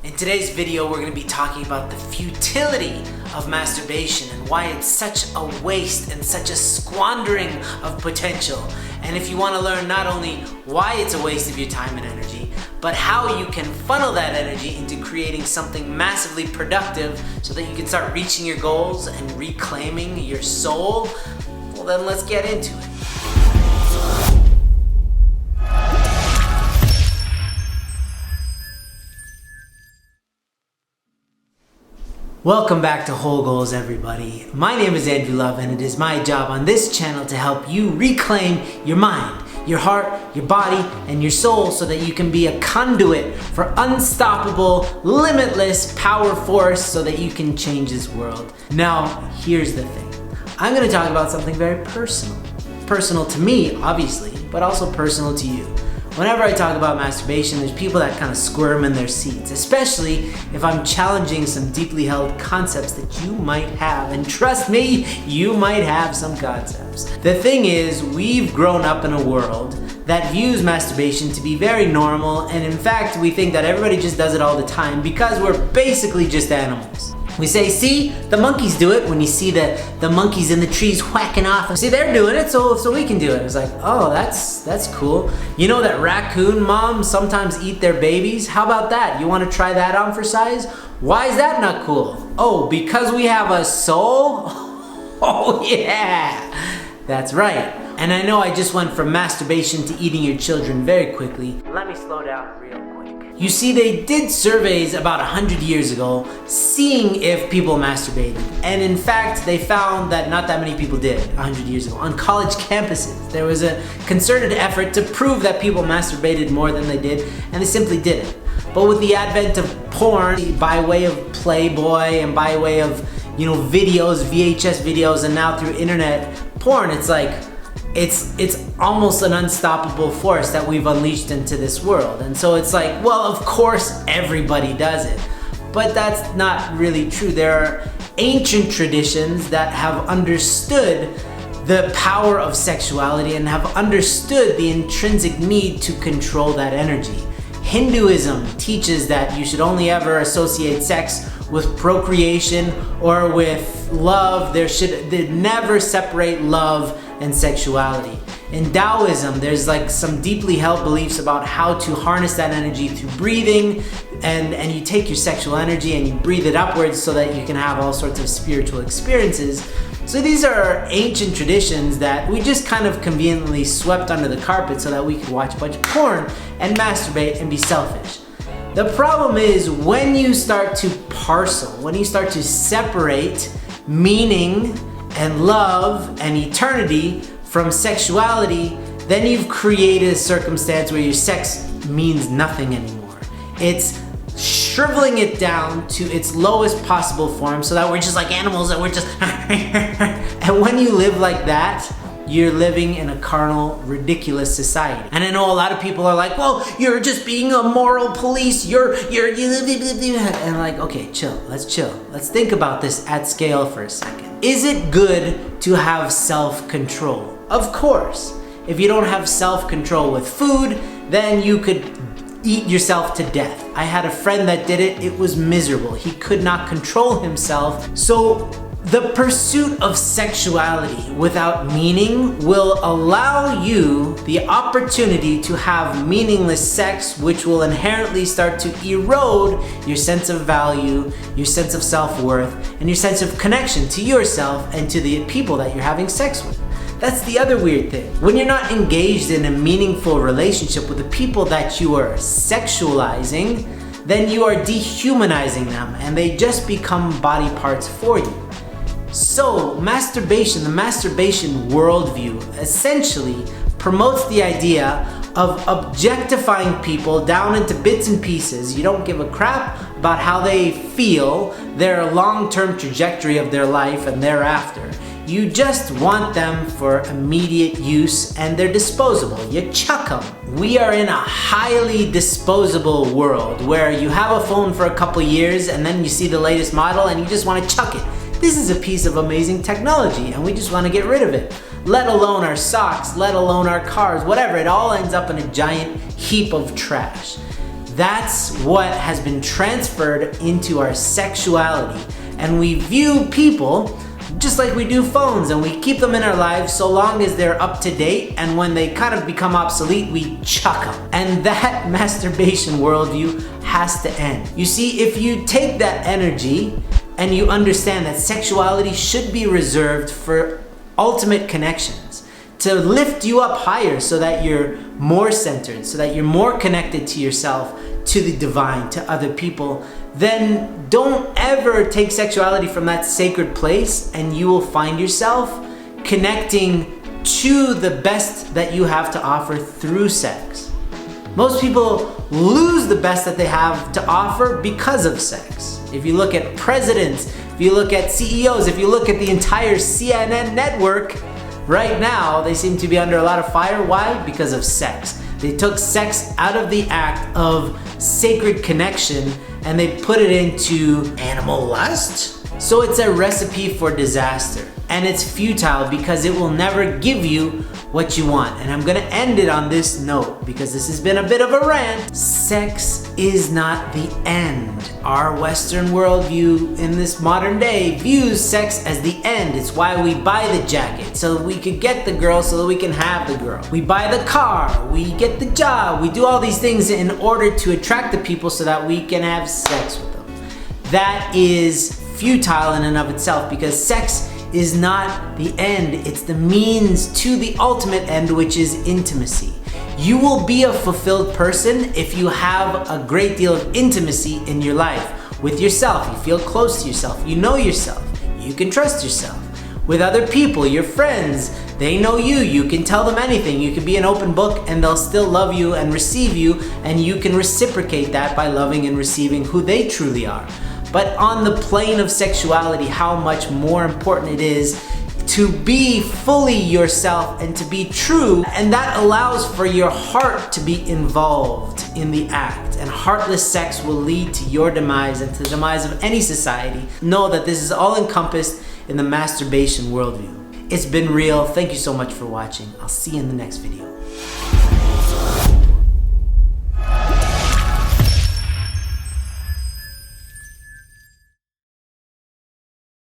In today's video, we're going to be talking about the futility of masturbation and why it's such a waste and such a squandering of potential. And if you want to learn not only why it's a waste of your time and energy, but how you can funnel that energy into creating something massively productive so that you can start reaching your goals and reclaiming your soul, well then let's get into it. Welcome back to Whole Goals, everybody. My name is Andrew Love, and it is my job on this channel to help you reclaim your mind, your heart, your body, and your soul so that you can be a conduit for unstoppable, limitless power force so that you can change this world. Now, here's the thing. I'm going to talk about something very personal. Personal to me, obviously, but also personal to you. Whenever I talk about masturbation, there's people that kind of squirm in their seats, especially if I'm challenging some deeply held concepts that you might have. And trust me, you might have some concepts. The thing is, we've grown up in a world that views masturbation to be very normal, and in fact, we think that everybody just does it all the time because we're basically just animals. We say, see, the monkeys do it. When you see the monkeys in the trees whacking off, see, they're doing it, so we can do it. It's like, oh, that's cool. You know that raccoon moms sometimes eat their babies? How about that? You want to try that on for size? Why is that not cool? Oh, because we have a soul? Oh yeah, that's right. And I know I just went from masturbation to eating your children very quickly. Let me slow down real quick. You see, they did surveys about 100 years ago, seeing if people masturbated. And in fact, they found that not that many people did 100 years ago. On college campuses, there was a concerted effort to prove that people masturbated more than they did, and they simply didn't. But with the advent of porn, by way of Playboy and by way of, videos, VHS videos, and now through internet porn, it's like, it's almost an unstoppable force that we've unleashed into this world. And so it's like, well, of course everybody does it. But that's not really true. There are ancient traditions that have understood the power of sexuality and have understood the intrinsic need to control that energy. Hinduism teaches that you should only ever associate sex with procreation or with love. They never separate love and sexuality. In Taoism, there's like some deeply held beliefs about how to harness that energy through breathing, and you take your sexual energy and you breathe it upwards so that you can have all sorts of spiritual experiences. So these are ancient traditions that we just kind of conveniently swept under the carpet so that we could watch a bunch of porn and masturbate and be selfish. The problem is when you start to parcel, when you start to separate meaning and love and eternity from sexuality, then you've created a circumstance where your sex means nothing anymore. It's shriveling it down to its lowest possible form so that we're just like animals and we're just and when you live like that, you're living in a carnal, ridiculous society. And I know a lot of people are like, well, you're just being a moral police, you're and like, okay, chill, let's chill. Let's think about this at scale for a second. Is it good to have self-control? Of course. If you don't have self-control with food, then you could eat yourself to death. I had a friend that did it. It was miserable. He could not control himself. So the pursuit of sexuality without meaning will allow you the opportunity to have meaningless sex, which will inherently start to erode your sense of value, your sense of self-worth, and your sense of connection to yourself and to the people that you're having sex with. That's the other weird thing. When you're not engaged in a meaningful relationship with the people that you are sexualizing, then you are dehumanizing them and they just become body parts for you. So masturbation, the masturbation worldview, essentially promotes the idea of objectifying people down into bits and pieces. You don't give a crap about how they feel, their long-term trajectory of their life and thereafter. You just want them for immediate use and they're disposable. You chuck them. We are in a highly disposable world where you have a phone for a couple years and then you see the latest model and you just want to chuck it. This is a piece of amazing technology and we just want to get rid of it. Let alone our socks, let alone our cars, whatever. It all ends up in a giant heap of trash. That's what has been transferred into our sexuality. And we view people just like we do phones, and we keep them in our lives so long as they're up to date, and when they kind of become obsolete, we chuck them. And that masturbation worldview has to end. You see, if you take that energy and you understand that sexuality should be reserved for ultimate connections, to lift you up higher so that you're more centered, so that you're more connected to yourself, to the divine, to other people, then don't ever take sexuality from that sacred place, and you will find yourself connecting to the best that you have to offer through sex. Most people lose the best that they have to offer because of sex. If you look at presidents, if you look at CEOs, if you look at the entire CNN network, right now they seem to be under a lot of fire. Why? Because of sex. They took sex out of the act of sacred connection and they put it into animal lust. So it's a recipe for disaster, and it's futile because it will never give you what you want. And I'm gonna end it on this note because this has been a bit of a rant. Sex is not the end. Our Western worldview in this modern day views sex as the end. It's why we buy the jacket, so that we could get the girl, so that we can have the girl. We buy the car, we get the job, we do all these things in order to attract the people so that we can have sex with them. That is futile in and of itself, because sex is not the end, it's the means to the ultimate end, which is intimacy. You will be a fulfilled person if you have a great deal of intimacy in your life. With yourself, you feel close to yourself, you know yourself, you can trust yourself. With other people, your friends, they know you, you can tell them anything, you can be an open book and they'll still love you and receive you, and you can reciprocate that by loving and receiving who they truly are. But on the plane of sexuality, how much more important it is to be fully yourself and to be true, and that allows for your heart to be involved in the act. And heartless sex will lead to your demise and to the demise of any society. Know that this is all encompassed in the masturbation worldview. It's been real. Thank you so much for watching. I'll see you in the next video.